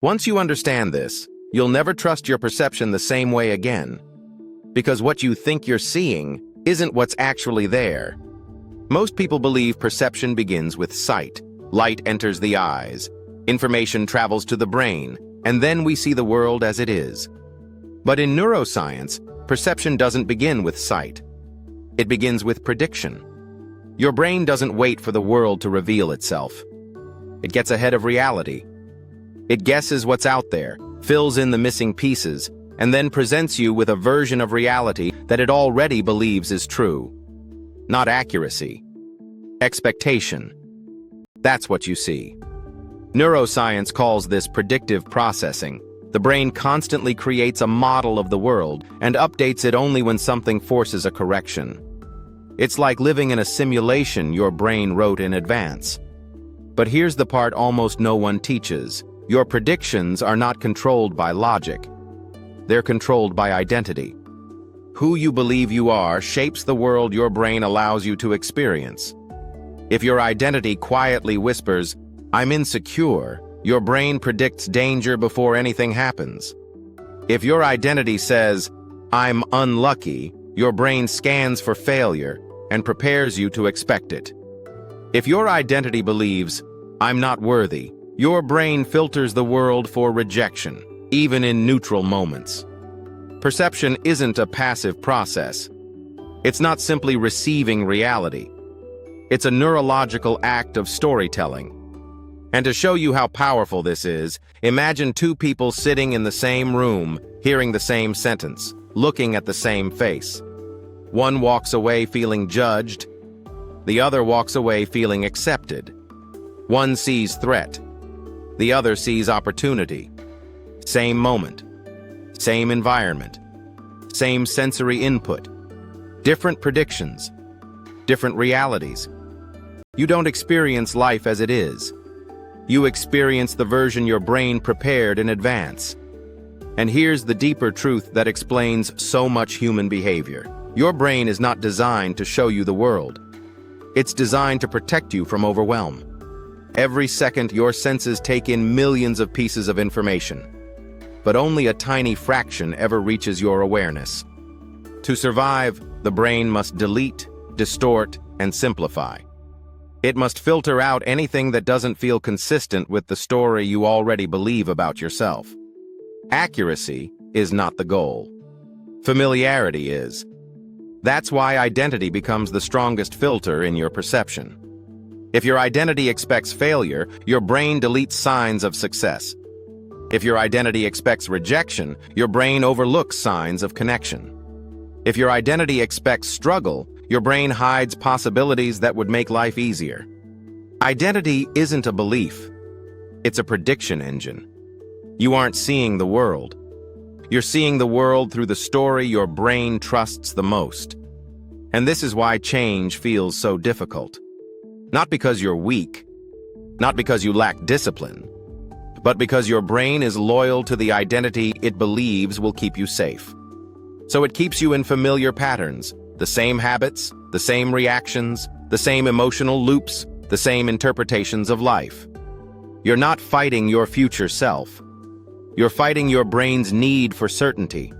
Once you understand this, you'll never trust your perception the same way again. Because what you think you're seeing isn't what's actually there. Most people believe perception begins with sight. Light enters the eyes, information travels to the brain, and then we see the world as it is. But in neuroscience, perception doesn't begin with sight. It begins with prediction. Your brain doesn't wait for the world to reveal itself. It gets ahead of reality. It guesses what's out there, fills in the missing pieces, and then presents you with a version of reality that it already believes is true. Not accuracy. Expectation. That's what you see. Neuroscience calls this predictive processing. The brain constantly creates a model of the world and updates it only when something forces a correction. It's like living in a simulation your brain wrote in advance. But here's the part almost no one teaches. Your predictions are not controlled by logic. They're controlled by identity. Who you believe you are shapes the world your brain allows you to experience. If your identity quietly whispers, "I'm insecure," your brain predicts danger before anything happens. If your identity says, "I'm unlucky," your brain scans for failure and prepares you to expect it. If your identity believes, "I'm not worthy," your brain filters the world for rejection, even in neutral moments. Perception isn't a passive process. It's not simply receiving reality. It's a neurological act of storytelling. And to show you how powerful this is, imagine two people sitting in the same room, hearing the same sentence, looking at the same face. One walks away feeling judged. The other walks away feeling accepted. One sees threat. The other sees opportunity. Same moment. Same environment. Same sensory input. Different predictions. Different realities. You don't experience life as it is. You experience the version your brain prepared in advance. And here's the deeper truth that explains so much human behavior. Your brain is not designed to show you the world. It's designed to protect you from overwhelm. Every second, your senses take in millions of pieces of information. But only a tiny fraction ever reaches your awareness. To survive, the brain must delete, distort, and simplify. It must filter out anything that doesn't feel consistent with the story you already believe about yourself. Accuracy is not the goal. Familiarity is. That's why identity becomes the strongest filter in your perception. If your identity expects failure, your brain deletes signs of success. If your identity expects rejection, your brain overlooks signs of connection. If your identity expects struggle, your brain hides possibilities that would make life easier. Identity isn't a belief. It's a prediction engine. You aren't seeing the world. You're seeing the world through the story your brain trusts the most. And this is why change feels so difficult. Not because you're weak, not because you lack discipline, but because your brain is loyal to the identity it believes will keep you safe. So it keeps you in familiar patterns, the same habits, the same reactions, the same emotional loops, the same interpretations of life. You're not fighting your future self. You're fighting your brain's need for certainty.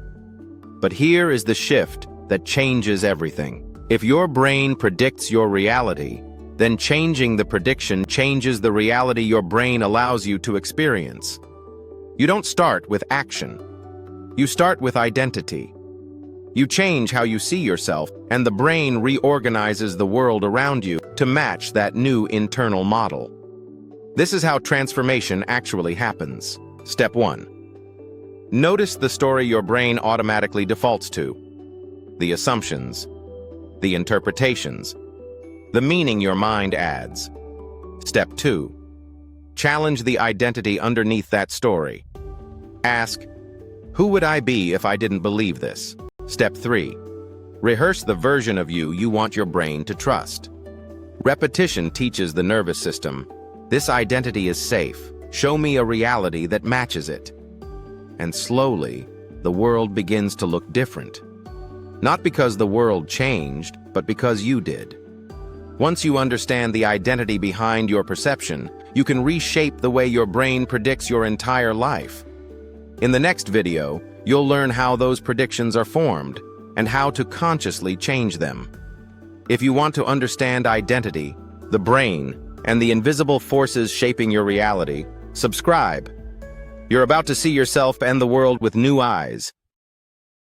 But here is the shift that changes everything. If your brain predicts your reality, then changing the prediction changes the reality your brain allows you to experience. You don't start with action. You start with identity. You change how you see yourself, and the brain reorganizes the world around you to match that new internal model. This is how transformation actually happens. Step 1. Notice the story your brain automatically defaults to. The assumptions. The interpretations. The meaning your mind adds. Step 2. Challenge the identity underneath that story. Ask, who would I be if I didn't believe this? Step 3. Rehearse the version of you want your brain to trust. Repetition teaches the nervous system, this identity is safe. Show me a reality that matches it. And slowly, the world begins to look different. Not because the world changed, but because you did. Once you understand the identity behind your perception, you can reshape the way your brain predicts your entire life. In the next video, you'll learn how those predictions are formed and how to consciously change them. If you want to understand identity, the brain, and the invisible forces shaping your reality, subscribe. You're about to see yourself and the world with new eyes.